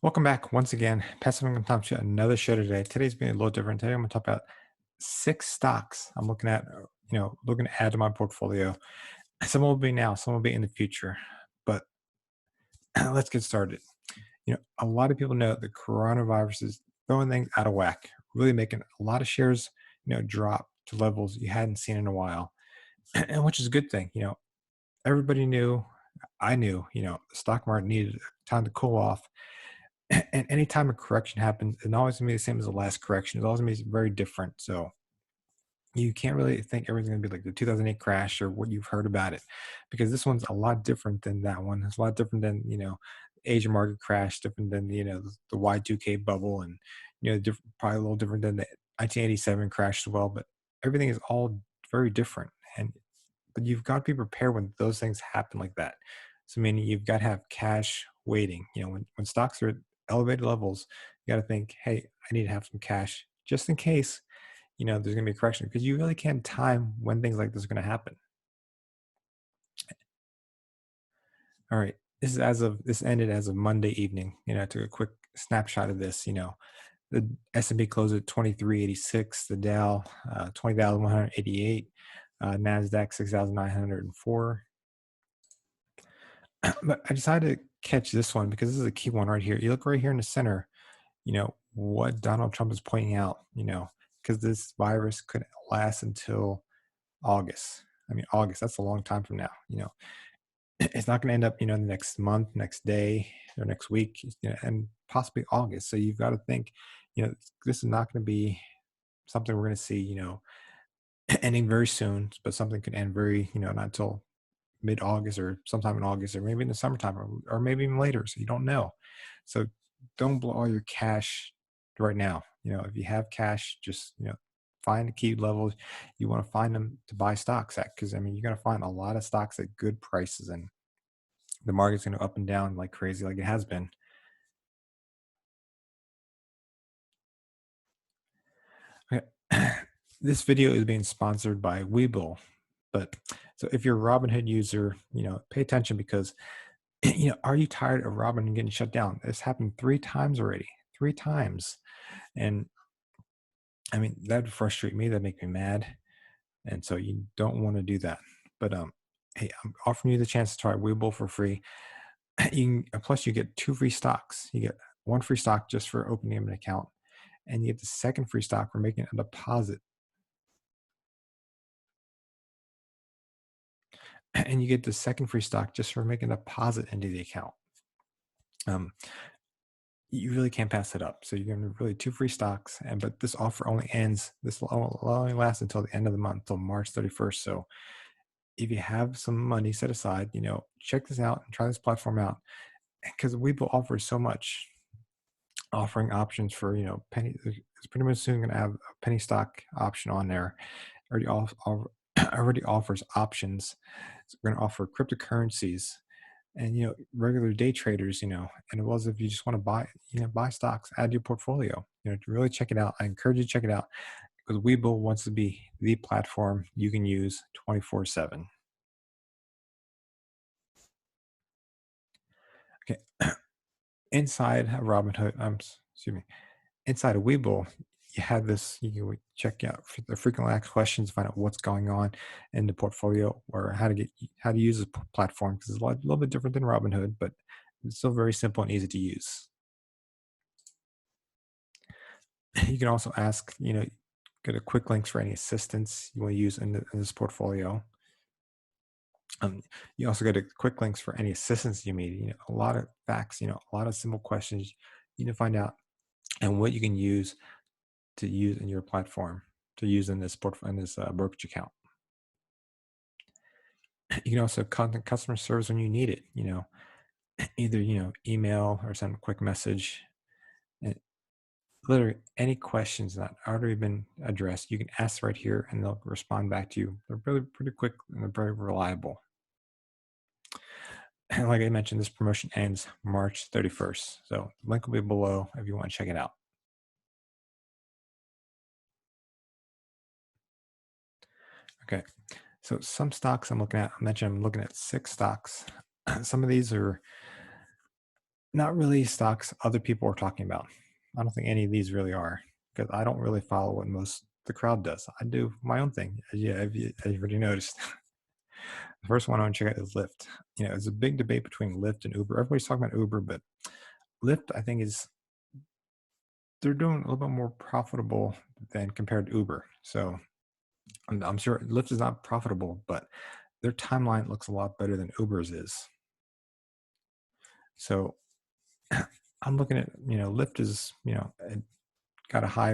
Welcome back once again. Passive Income Time to another show today. Today's being a little different. Today I'm going to talk about six stocks I'm looking at, looking to add to my portfolio. Some will be now, some will be in the future. But let's get started. A lot of people know the coronavirus is throwing things out of whack, really making a lot of shares, drop to levels you hadn't seen in a while, and which is a good thing. Everybody knew, I knew, the stock market needed time to cool off. And anytime a correction happens, it's always gonna be the same as the last correction. It's always gonna be very different. So you can't really think everything's gonna be like the 2008 crash or what you've heard about it, because this one's a lot different than that one. It's a lot different than Asian market crash, different than the Y2K bubble, and probably a little different than the 1987 crash as well. But everything is all very different, and but you've got to be prepared when those things happen like that. So meaning you've got to have cash waiting. When stocks are at elevated levels, you got to think, hey, I need to have some cash just in case there's going to be a correction, because you really can't time when things like this are going to happen. All right, this ended as of Monday evening. I took a quick snapshot of this. The S&P closed at 2386, the Dow 20,188, Nasdaq 6,904. But I decided to catch this one because this is a key one right here. You look right here in the center, what Donald Trump is pointing out, because this virus could last until August. I mean, August, that's a long time from now. It's not going to end up, the next month, next day, or next week, and possibly August. So you've got to think, this is not going to be something we're going to see, ending very soon, but something could end very, not until mid-August or sometime in August, or maybe in the summertime, or maybe even later. So you don't know. So don't blow all your cash right now. If you have cash, just find the key levels you want to find them to buy stocks at, because I mean you're going to find a lot of stocks at good prices, and the market's going to up and down like crazy, like it has been. Okay. This video is being sponsored by Webull, but so if you're a Robinhood user, pay attention, because are you tired of Robinhood getting shut down? It's happened three times already, three times. And I mean, that would frustrate me. That'd make me mad. And so you don't want to do that. But hey, I'm offering you the chance to try Webull for free. Plus you get two free stocks. You get one free stock just for opening an account, and you get the second free stock for making a deposit. And you get the second free stock just for making a deposit into the account. Um, you really can't pass it up. So you're going to really two free stocks, and but this offer only ends. This will only last until the end of the month, until March 31st. So if you have some money set aside, check this out and try this platform out, because Webull offers so much, offering options for penny. It's pretty much soon going to have a penny stock option on there. Already offers options. It's going to offer cryptocurrencies, and regular day traders, and it was, if you just want to buy stocks, add to your portfolio, to really check it out. I encourage you to check it out, because Webull wants to be the platform you can use 24/7. Okay. Inside of Robinhood, excuse me, inside of Webull, you have this. You can check out the frequently asked questions, find out what's going on in the portfolio, or how to use the platform, because it's a little bit different than Robinhood, but it's still very simple and easy to use. You can also ask, get a quick links for any assistance you want to use in this portfolio. You also get a quick links for any assistance you need. A lot of facts, a lot of simple questions you need to find out, and what you can use to use in your platform, to use in this brokerage account. You can also contact customer service when you need it. Either email or send a quick message. And literally any questions that already been addressed, you can ask right here, and they'll respond back to you. They're really pretty quick, and they're very reliable. And like I mentioned, this promotion ends March 31st. So the link will be below if you want to check it out. Okay. So some stocks I'm looking at, I mentioned I'm looking at six stocks. Some of these are Not really stocks other people are talking about. I don't think any of these really are because I don't really follow what most the crowd does. I do my own thing. Yeah, have you already noticed? The first one I want to check out is Lyft. It's a big debate between Lyft and Uber. Everybody's talking about Uber, but Lyft, I think, is they're doing a little bit more profitable than compared to Uber. So I'm sure Lyft is not profitable, but their timeline looks a lot better than Uber's is. So I'm looking at, Lyft is, it got a high,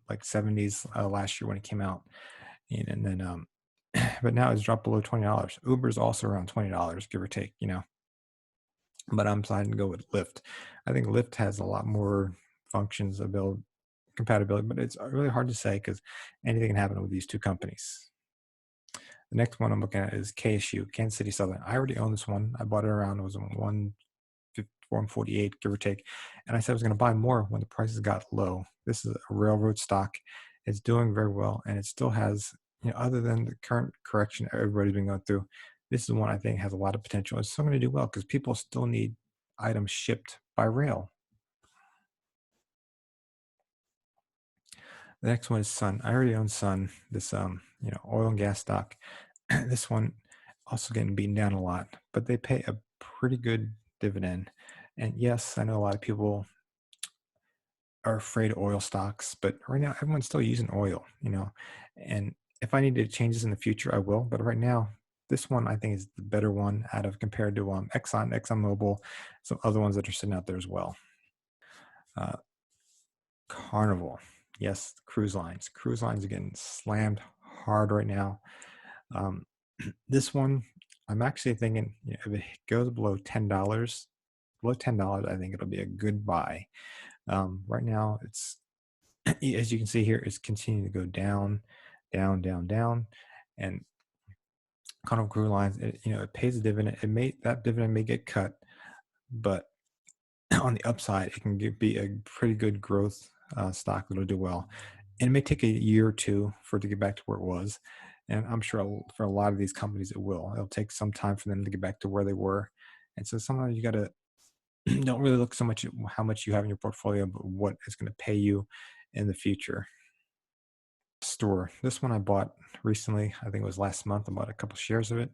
like 70s last year when it came out. And then, but now it's dropped below $20. Uber's also around $20, give or take, but I'm deciding to go with Lyft. I think Lyft has a lot more functions, ability, compatibility, but it's really hard to say because anything can happen with these two companies. The next one I'm looking at is KSU, Kansas City Southern. I already own this one. I bought it around, it was 148, give or take. And I said I was going to buy more when the prices got low. This is a railroad stock. It's doing very well, and it still has, other than the current correction everybody's been going through, this is one I think has a lot of potential. It's still going to do well because people still need items shipped by rail. The next one is Sun. I already own Sun, this oil and gas stock. This one also getting beaten down a lot, but they pay a pretty good dividend. And yes, I know a lot of people are afraid of oil stocks, but right now everyone's still using oil, And if I need to change this in the future, I will. But right now, this one I think is the better one out of compared to ExxonMobil, some other ones that are sitting out there as well. Uh, Carnival, yes, cruise lines. Cruise lines are getting slammed hard right now. Um, this one, I'm actually thinking, if it goes below $10, I think it'll be a good buy. Right now, it's as you can see here, it's continuing to go down, down, down, down, and Carnival Cruise Lines, it pays a dividend. That dividend may get cut, but on the upside, it can be a pretty good growth stock that'll do well. And it may take a year or two for it to get back to where it was. And I'm sure for a lot of these companies, it will. It'll take some time for them to get back to where they were. And so sometimes you got to don't really look so much at how much you have in your portfolio, but what it's going to pay you in the future. Store. This one I bought recently. I think it was last month. I bought a couple shares of it.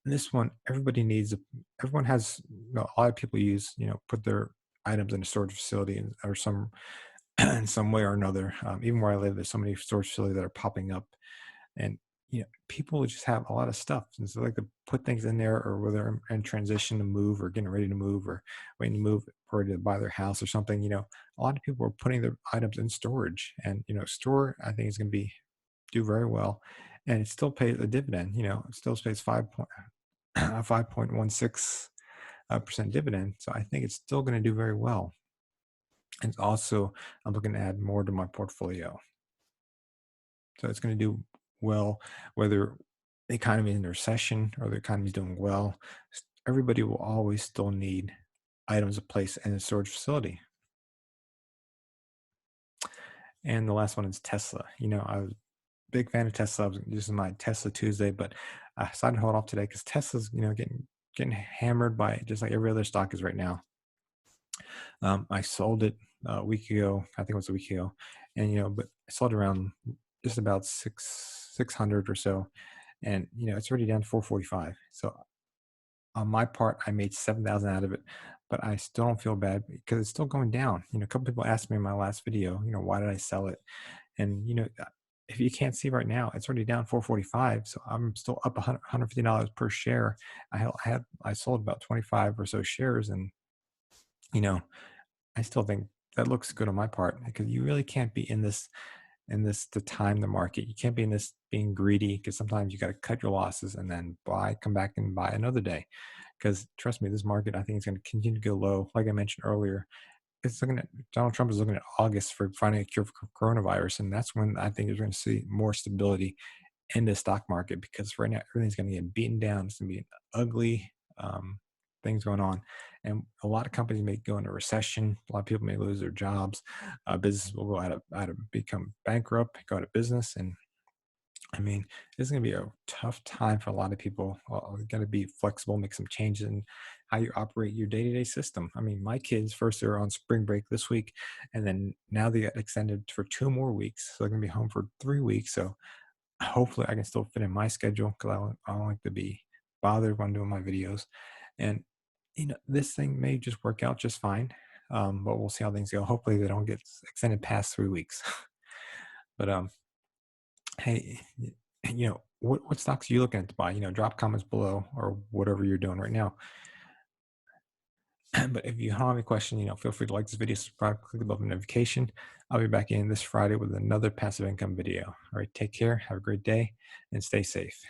This one, everyone has, a lot of people use, put their items in a storage facility or some in some way or another. Even where I live, there's so many storage facilities that are popping up, and people just have a lot of stuff, and so they like to put things in there, or whether they're in transition to move, or getting ready to move, or waiting to move, or to buy their house or something. A lot of people are putting their items in storage, and store I think is going to be do very well, and it still pays a dividend. It still pays 5.16 percent dividend. So I think it's still going to do very well. And also, I'm looking to add more to my portfolio. So it's going to do well, whether the economy is in a recession or the economy is doing well. Everybody will always still need items to place in a storage facility. And the last one is Tesla. I was a big fan of Tesla. This is my Tesla Tuesday, but I decided to hold off today because Tesla's, getting hammered by just like every other stock is right now. I sold it a week ago. I think it was a week ago, and but I sold around just about 600 or so, and it's already down to 445. So on my part, I made 7,000 out of it, but I still don't feel bad because it's still going down. A couple people asked me in my last video, why did I sell it? And if you can't see right now, it's already down 445. So I'm still up $150 per share. I sold about 25 or so shares, and you know I still think that looks good on my part because you really can't be in this to time the market. You can't be in this being greedy because sometimes you got to cut your losses and then come back and buy another day. Because trust me, this market I think is going to continue to go low. Like I mentioned earlier, it's looking at Donald Trump is looking at August for finding a cure for coronavirus, and that's when I think we're going to see more stability in the stock market because right now everything's going to get beaten down. It's going to be an ugly things going on, and a lot of companies may go into recession. A lot of people may lose their jobs. Business will go out of become bankrupt, go out of business, and I mean, it's going to be a tough time for a lot of people. Got to be flexible, make some changes in how you operate your day-to-day system. I mean, my kids first are on spring break this week, and then now they get extended for 2 more weeks, so they're gonna be home for 3 weeks. So hopefully, I can still fit in my schedule because I don't like to be bothered when doing my videos. And this thing may just work out just fine, but we'll see how things go. Hopefully, they don't get extended past 3 weeks. But hey, what stocks are you looking at to buy? Drop comments below or whatever you're doing right now. But if you have any question, feel free to like this video, subscribe, click the bell for notification. I'll be back in this Friday with another passive income video. All right, take care, have a great day, and stay safe.